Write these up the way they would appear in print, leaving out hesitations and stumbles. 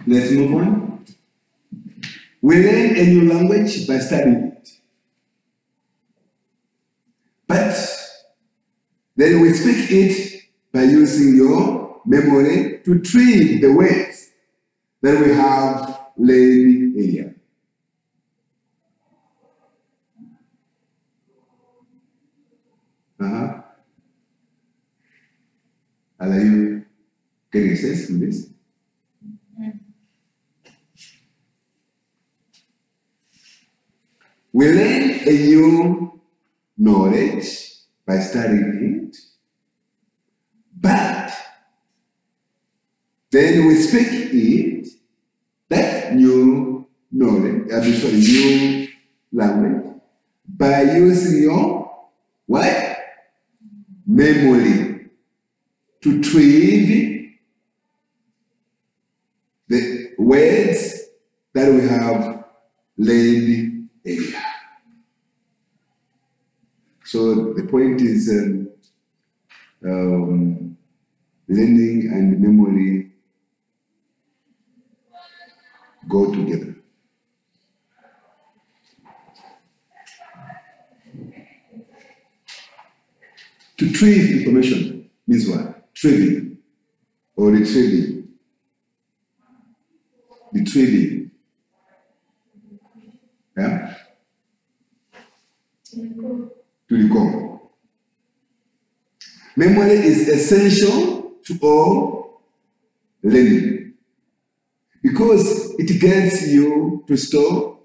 Let's move on. We learn a new language by studying it. But then we speak it by using your memory to treat the words that we have learned earlier. Are you getting sense in this? We learn a new knowledge by studying it, but then we speak it, that new knowledge, new language, by using your what? Memory to retrieve the words that we have learned earlier. So the point is learning and memory go together. To retrieve information means what? Retrieving or retrieving. Retrieving. Yeah? To recall. Memory is essential to all learning because it gets you to store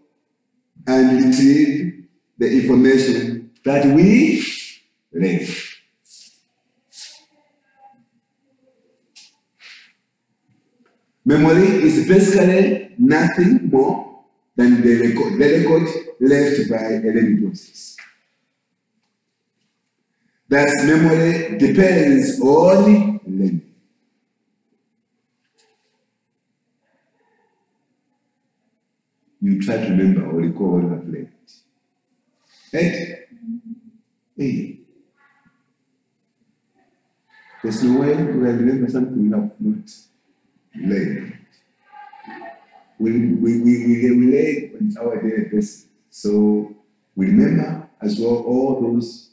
and retrieve the information that we learn. Memory is basically nothing more than the record left by a learning process. Thus, memory depends on learning. You try to remember or recall what you have learned. Right? Hey. There's no way you will remember something you have not learned. We learn on our daily basis. So we remember as well all those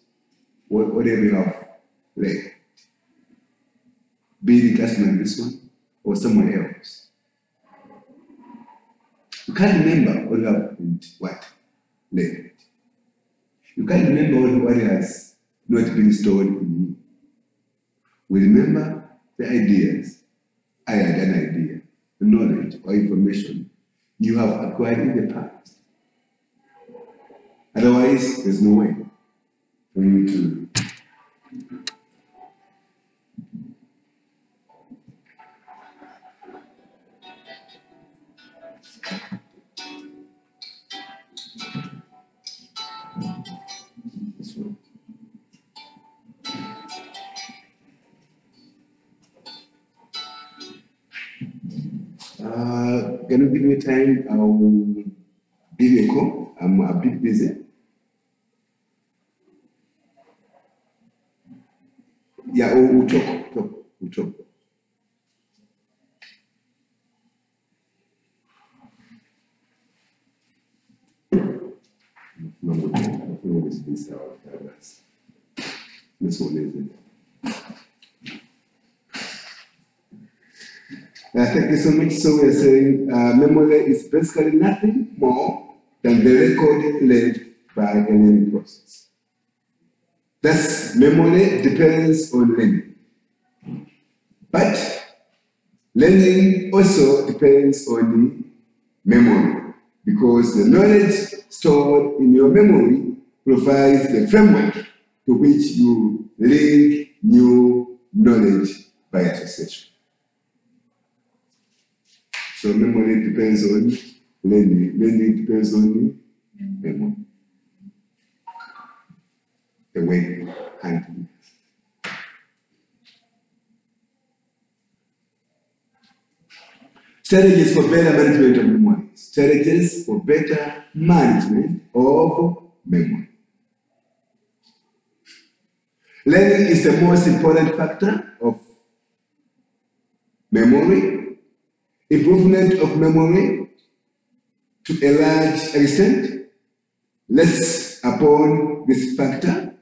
whatever you have learned. Be it just like this one or someone else. You can't remember what you have learned. You can't remember what has not been stored in you. We remember the ideas. I had an idea, the knowledge or information you have acquired in the past. Otherwise, there's no way for you to. Can you give me time? I will give you a call. I'm a bit busy. Yeah, we'll talk. This one is it. Thank you so much. So we are saying memory is basically nothing more than the record left by a learning process. Thus, memory depends on learning. But learning also depends on the memory because the knowledge stored in your memory provides the framework to which you link new knowledge by association. So memory depends on learning. Learning depends on memory. The way handling. Strategies for better management of memory. Strategies for better management of memory. Learning is the most important factor of memory. improvement of memory to a large extent rests upon this factor,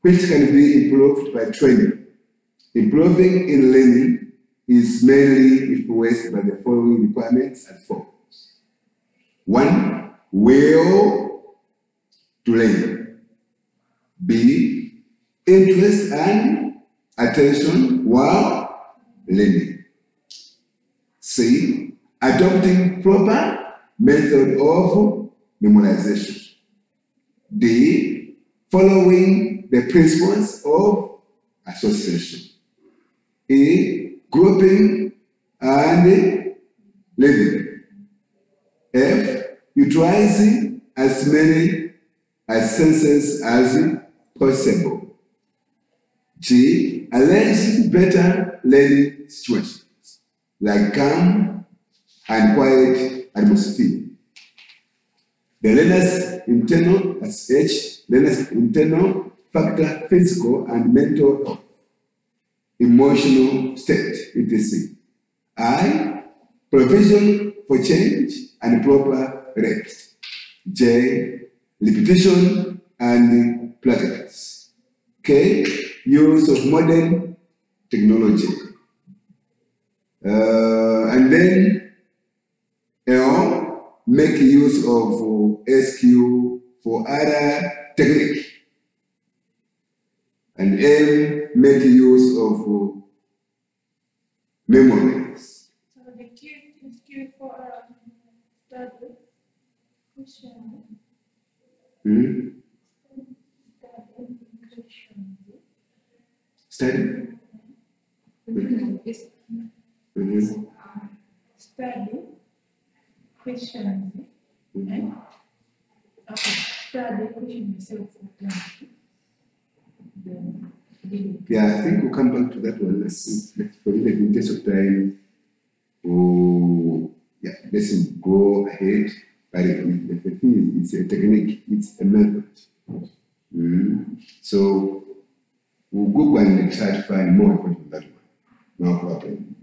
which can be improved by training. Improving in learning is mainly influenced by the following requirements and forms. 1. Will to learn. B. Interest and attention while learning. C. Adopting proper method of memorization. D. Following the principles of association. E. Grouping and living. F. Utilizing as many as senses as possible. G. Arranging better learning situations, like calm and quiet atmosphere. The learner's internal, as H, learner's internal factor, physical and mental health, emotional state, etc. I. Provision for change and proper rest. J. Repetition and practice. K. Use of modern technology. And then L. Make use of SQ for other technique. And M. Make use of memories. So the Q is Q for study. Question. Study. Study. Questions. And study question yourself. Yeah, I think we'll come back to that one. Let's for the interest of time. Oh, yeah, let's go ahead. But the thing is, it's a technique, it's a method. So we'll go and try to find more information on that one. No problem.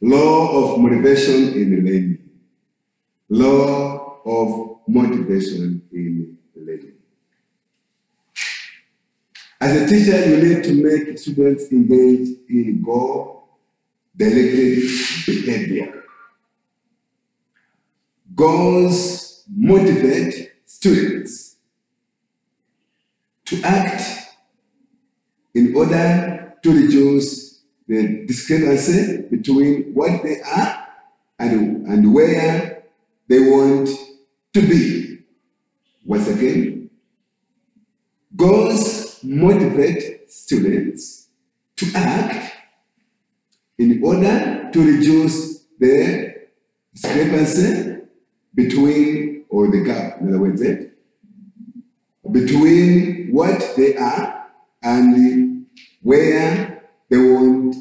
Law of motivation in learning. Law of motivation in learning. As a teacher, you need to make students engage in goal-directed behavior. Goals motivate students to act in order to reduce the discrepancy between what they are and where they want to be. Once again, goals motivate students to act in order to reduce the discrepancy between, or the gap, in other words, between what they are and where they want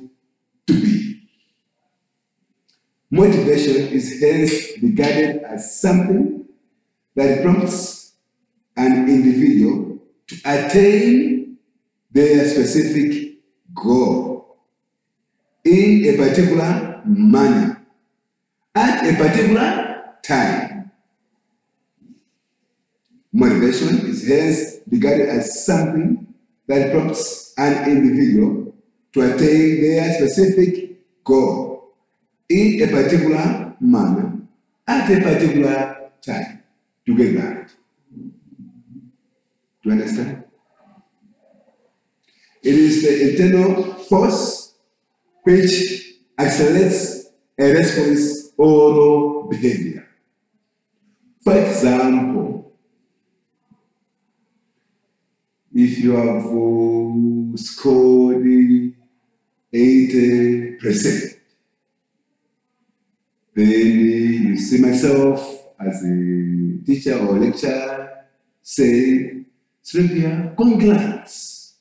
to be. Motivation is hence regarded as something that prompts an individual to attain their specific goal in a particular manner at a particular time. Motivation is hence regarded as something that prompts an individual to attain their specific goal in a particular manner at a particular time. To get that. Do you understand? It is the internal force which accelerates a response or behavior. For example, if you have scored 80%, then you see myself as a teacher or lecturer say, Sylvia, congrats.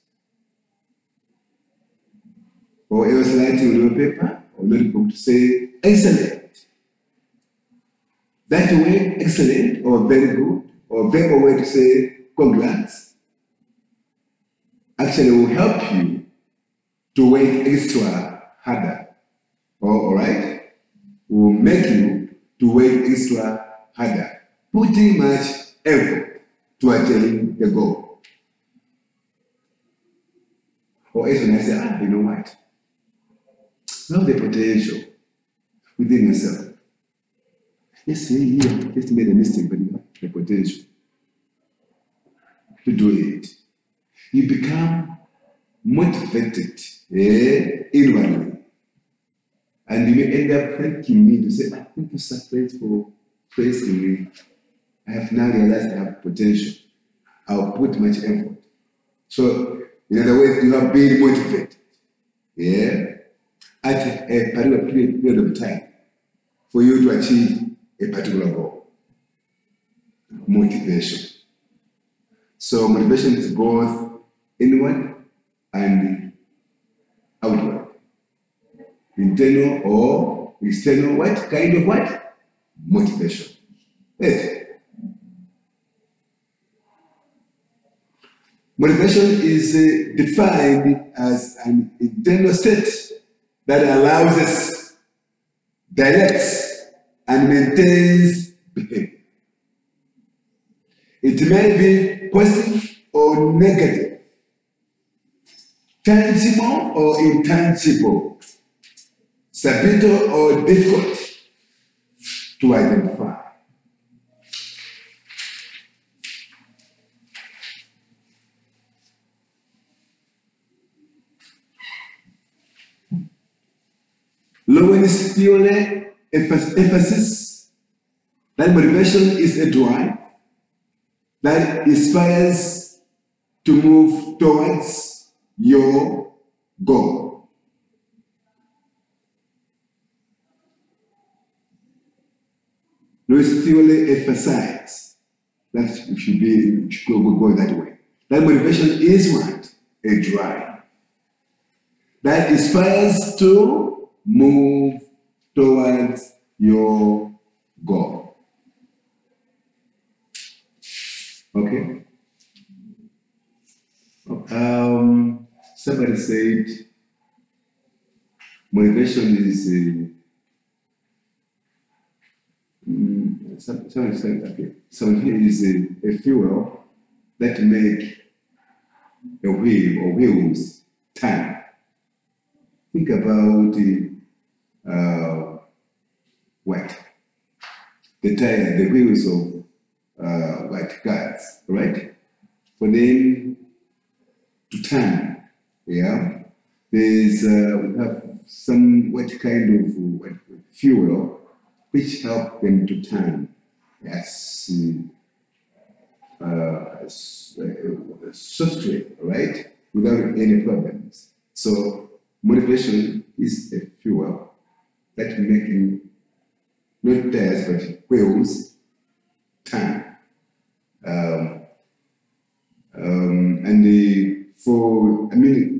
Or else writing on your paper or notebook to say, excellent. That way, excellent or very good, or verbal way to say, congrats, actually will help you to work extra harder all right, will make you to work extra harder, putting much effort to attain the goal. Or as when I say, you know what? Now the potential within yourself. Yes, here, just made a mistake, but you have the potential to do it. You become motivated inwardly. And you may end up thanking me to say, thank you, sir, for praising me. I have now realized I have potential. I'll put much effort. So, in other words, you are being motivated. At a particular period of time for you to achieve a particular goal. Motivation. So motivation is both inward and outward. Internal or external, what kind of what? Motivation. Yes. Motivation is defined as an internal state that allows us, directs, and maintains behavior. It may be positive or negative, tangible or intangible, subtle or difficult to identify. Lowen's theory emphasis that motivation is a drive that inspires to move towards your goal. Lowen's theory emphasizes that you should go that way. That motivation is what? A drive that inspires to move towards your goal. Okay? Somebody said motivation is somebody said, okay, so here is a fuel that make a wheel or wheels turn. Think about what? The tire, the wheels of cars, right? For them to turn, yeah. There's we have some what kind of fuel which help them to turn as software, right? Without any problems. So motivation is a fuel that making not tires but wheels turn.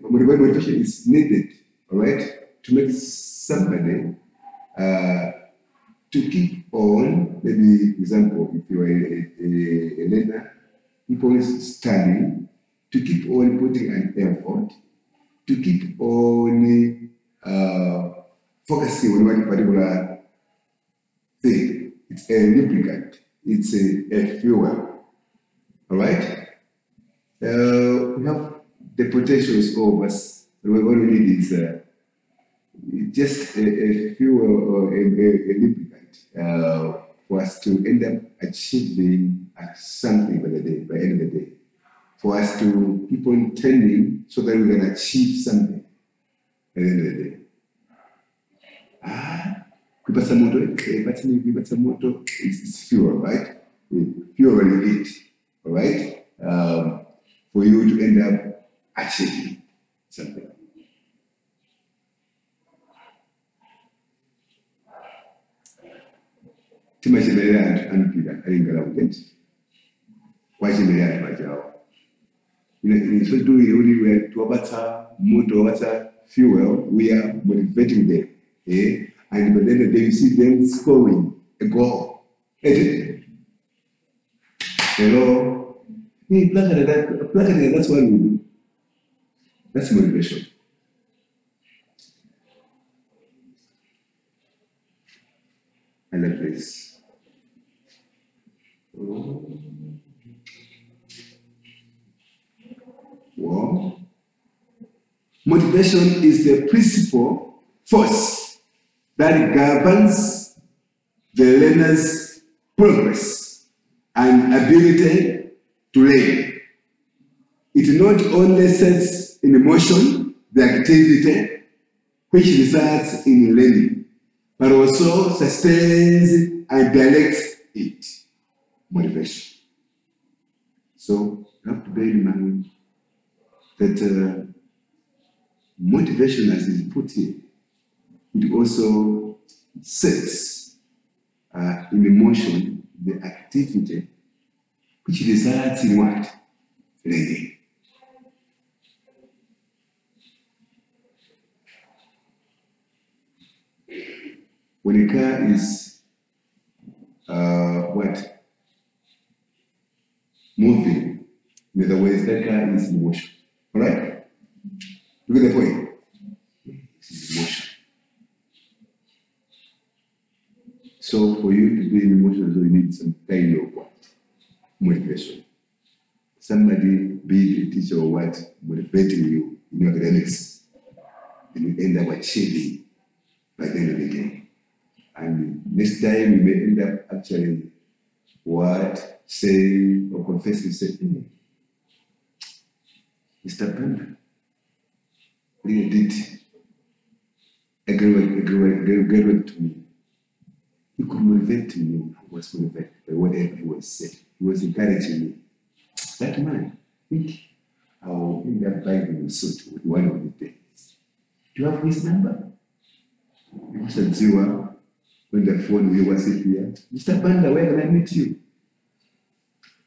Motivation is needed, all right, to make somebody to keep on. Maybe example, if you are a learner, keep on studying, to keep on putting an effort, to keep on focusing on one particular thing. It's a lubricant. It's a fuel. All right. We have the potentials of us. What we need is just a fuel or a lubricant for us to end up achieving something by the end of the day. For us to keep on turning so that we can achieve something at the end of the day. Kuipata moto is fuel, right? Fuel when you eat, all right? For you to end up achieving something. Timachimelera anupira alingala kuti wachimelera majawo. So do we to abata moto, abata fuel, we are motivating them, and by the end of the day you see them scoring a goal. Hello. Hey, plug it, that's what we do. That's motivation. I love this. Well, motivation is the principal force that governs the learner's progress and ability to learn. It not only sets in motion the activity which results in learning, but also sustains and directs it. Motivation. So you have to bear in mind that motivation, as is put here, it also sets in motion the activity which results in what? Learning. When a car is moving, in other words, that car is in motion. All right? Look at the point. It's in motion. So for you to be in motion, you need some kind of what? Motivation. Somebody, be a teacher or what, motivating you in your academics, and you end up achieving by the end of the day. And next time you may end up actually what, saying or confessing, saying, Mr. Panda really did a great work to me. He could motivate me. I was motivated by whatever he was saying. He was encouraging me. That man, I think I'll end up buying a suit with one of the days. Do you have his number? Mr. Ziwa, when the phone we was here, Mr. Panda, where can I meet you?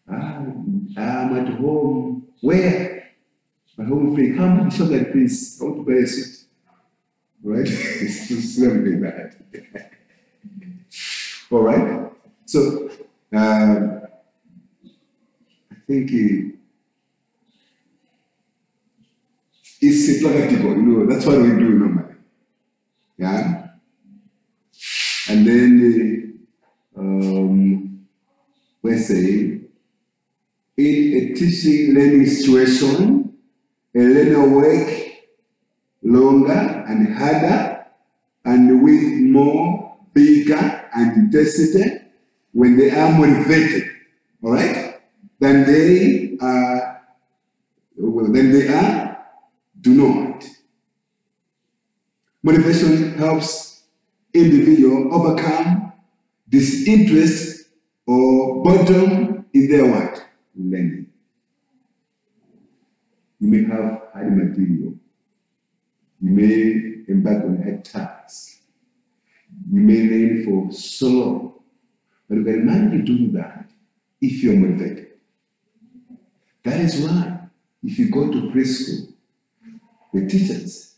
I'm at home. Where? My home free. How much shop like this? I want to buy a suit. Right? It's something like that. All right. So I think it's practical. That's what we do normally. Yeah. And then we say, in a teaching learning situation, a learner work longer and harder and with more vigor and intensity when they are motivated, all right, than they are do not. Motivation helps individual overcome disinterest or boredom in their what? Learning. You may have hard material. You may embark on hard tasks. You may learn for so long. But you can manage to do that if you're motivated. That is why if you go to preschool, the teachers,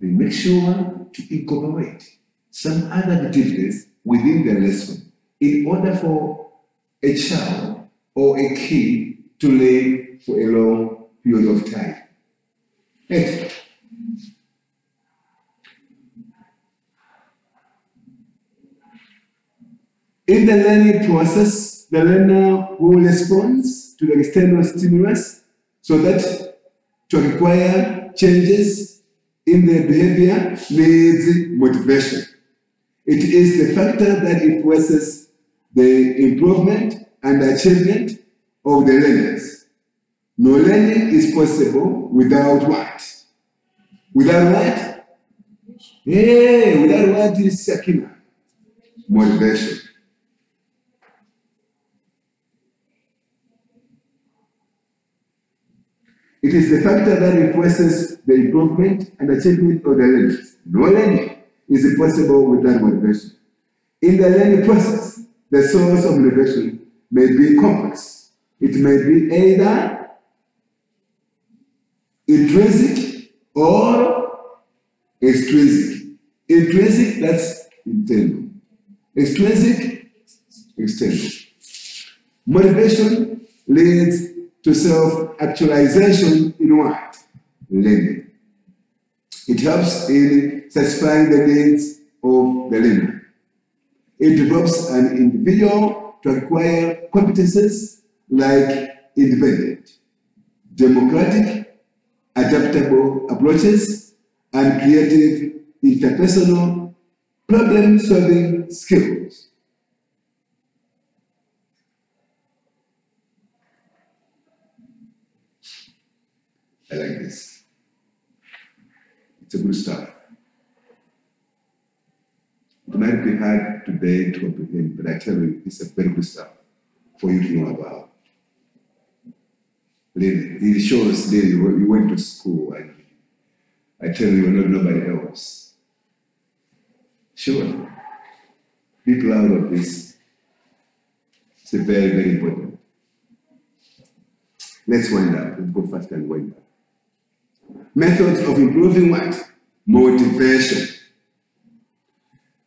they make sure to incorporate some other activities within the lesson in order for a child or a kid to learn for a long period of time. Next. In the learning process, the learner will respond to the external stimulus so that to acquire changes in their behavior needs motivation. It is the factor that influences the improvement and achievement of the learners. No learning is possible without what? Without what? Hey, without what is Sakina? Motivation. It is the factor that influences the improvement and achievement of the learners. No learning is possible without motivation. In the learning process, the source of motivation may be complex. It may be either intrinsic or extrinsic. Intrinsic, that's internal. Extrinsic, external. Motivation leads to self-actualization in what? Learning. It helps in satisfying the needs of the learner. It develops an individual to acquire competences like independent, democratic, adaptable approaches, and creative interpersonal problem-solving skills. I like this. It's a good stuff. It might be hard today to comprehend, but I tell you, it's a very good stuff for you to know about. Really, it shows that you went to school and I tell you, you're not nobody else. Sure. Be proud of this. It's very, very important. Let's wind up. Let's go fast and wind up. Methods of improving what? Motivation.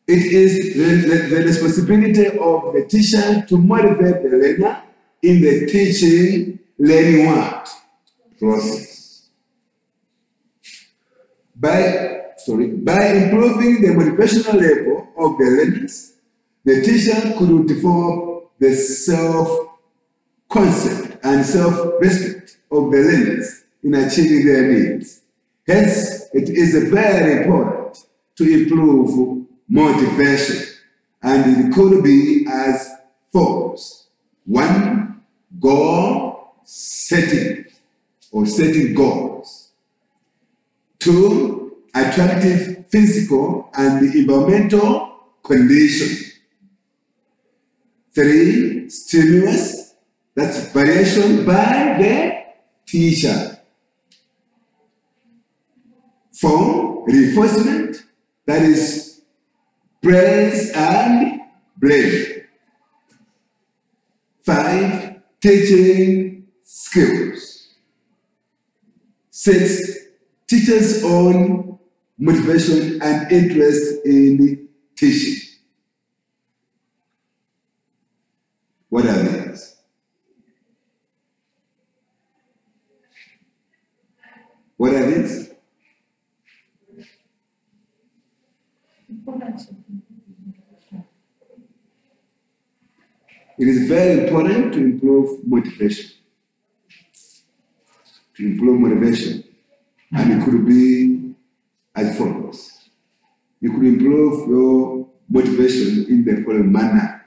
It is the responsibility of the teacher to motivate the learner in the teaching, learning what? Process. By improving the motivational level of the learners, the teacher could develop the self-concept and self-respect of the learners in achieving their needs. Hence, it is very important to improve motivation, and it could be as follows. 1, goal setting or setting goals. 2, attractive physical and environmental condition. 3, stimulus, that's variation by the teacher. 4, reinforcement, that is praise and blame. 5, teaching skills. 6, teachers' own motivation and interest in teaching. What are these? What are these? It is very important to improve motivation. And it could be as follows. You could improve your motivation in the following manner.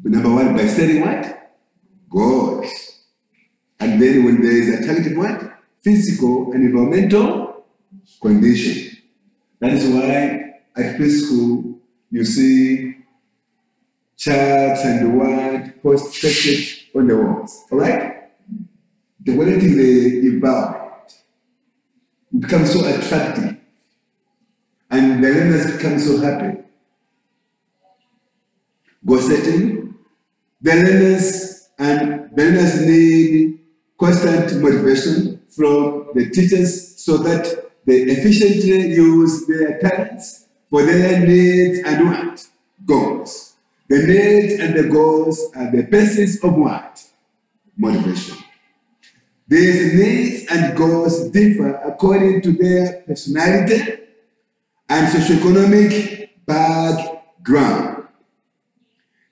Number 1, by setting what? Goals. And then when there is a target what? Physical and environmental condition. That is why at preschool you see charts and the word posted on the walls. All right? The quality the environment becomes so attractive and the learners become so happy. Goal setting, the learners need constant motivation from the teachers so that they efficiently use their talents for their needs and what? Goals. The needs and the goals are the basis of what? Motivation. These needs and goals differ according to their personality and socioeconomic background.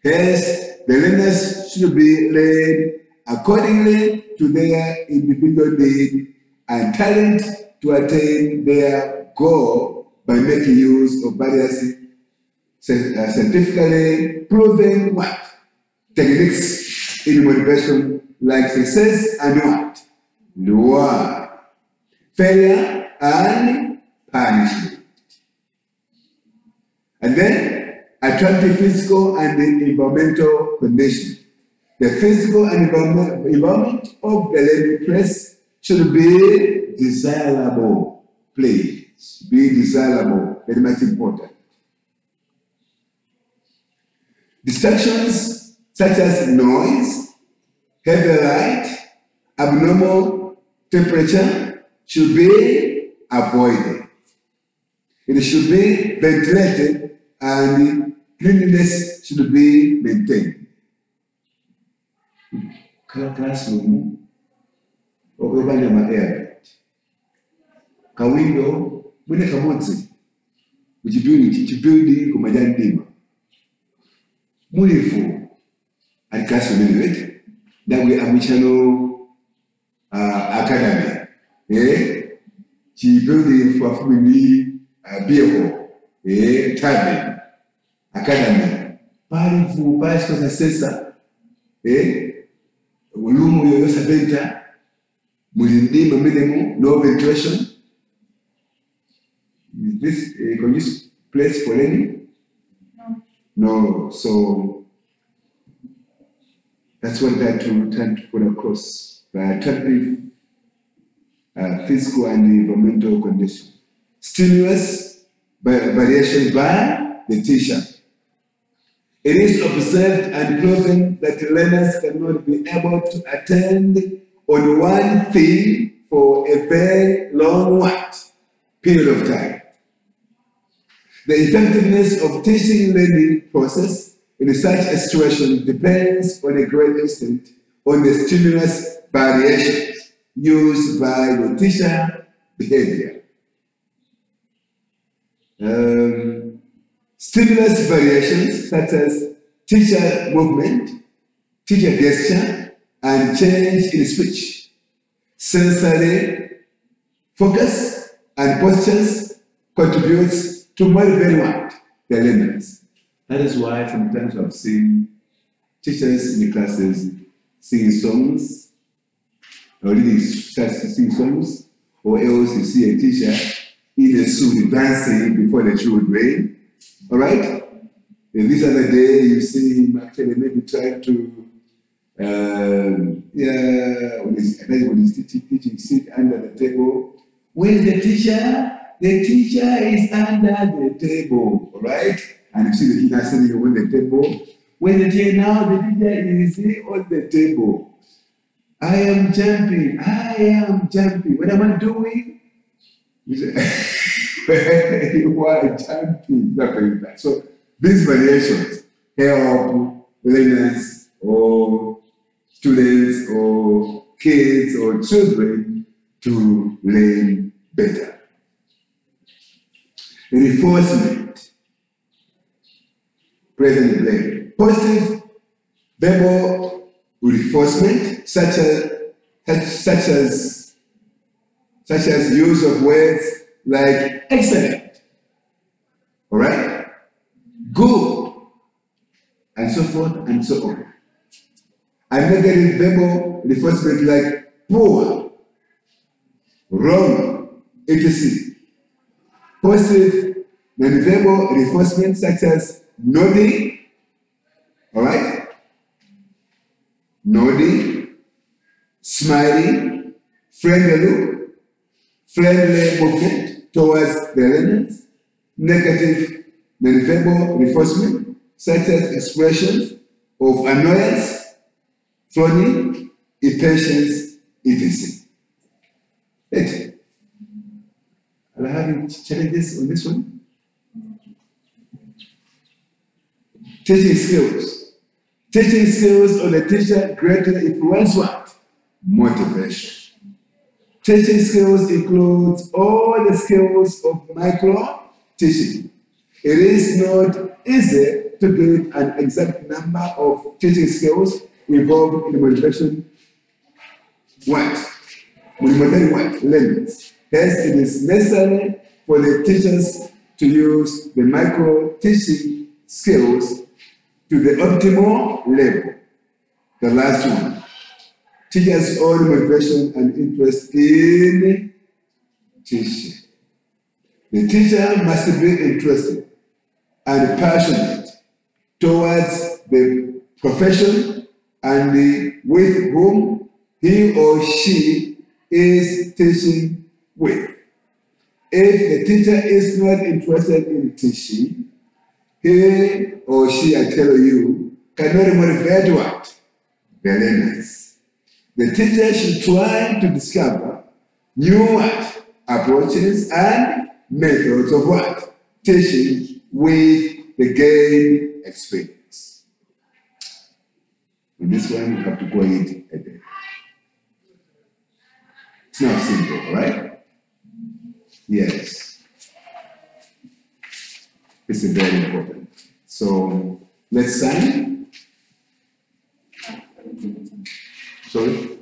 Hence, the learners should be led accordingly to their individual need and talent to attain their goal by making use of various scientifically proven what? Techniques in motivation like success and what? Reward, failure and punishment. And then attractive physical and environmental conditions. The physical and environment of the learning place should be desirable. Please, be desirable. Very much important. Distractions such as noise, heavy light, abnormal temperature should be avoided. It should be ventilated and cleanliness should be maintained. Classroom, over my air. Ka window, when a kamotsi, which you build kumajandima. Mulifu at Castle, that we have channel academy. She building for family vehicle, tavern, academy. Powerful pastor successor, Ulumu Yosa Benta, Mulindi Mamilemu, no ventilation. Is this a conducive place for learning? No. So that's what I trying to put across by attractive physical and environmental conditions. Stimulus variation by the teacher. It is observed and proven that learners cannot be able to attend on one thing for a very long period of time. The effectiveness of teaching learning process in such a situation depends on a great extent on the stimulus variations used by the teacher behavior. Stimulus variations such as teacher movement, teacher gesture, and change in speech, sensory focus, and postures contributes to motivate the learners. That is why sometimes I've seen teachers in the classes singing songs, or reading singing songs, or else you see a teacher in a suit dancing before the children. All right? And this other day, you see him actually maybe trying to, when he's teaching, sit under the table. Where's the teacher? The teacher is under the table, all right? And you see the teacher sitting on the table. When the teacher now, the teacher is on the table. I am jumping. What am I doing? You say, you are jumping. So these variations help learners or students or kids or children to learn better. Reinforcement, present blame. Positive verbal reinforcement, such as use of words like excellent, all right, good, and so forth and so on. And negative verbal reinforcement like poor, wrong, etc. Positive non-verbal reinforcement such as nodding, all right, nodding, smiling, friendly movement towards the learners. Negative non-verbal reinforcement such as expressions of annoyance, frowning, impatience, etc. Are you having challenges on this one? Teaching skills. Teaching skills on the teacher greatly influence what? Motivation. Teaching skills includes all the skills of micro teaching. It is not easy to give an exact number of teaching skills involved in motivation. Motivating learners. Hence, it is necessary for the teachers to use the micro teaching skills to the optimal level. The last one, teachers' own motivation and interest in teaching. The teacher must be interested and passionate towards the profession and with whom he or she is teaching with. If the teacher is not interested in teaching, he or she, I tell you, cannot motivate what? The learners. The teacher should try to discover new what? Approaches and methods of what? Teaching with the gain experience. And this one, you have to go it a day. It's not simple, right? Yes. It's very important. So Let's study. Sorry.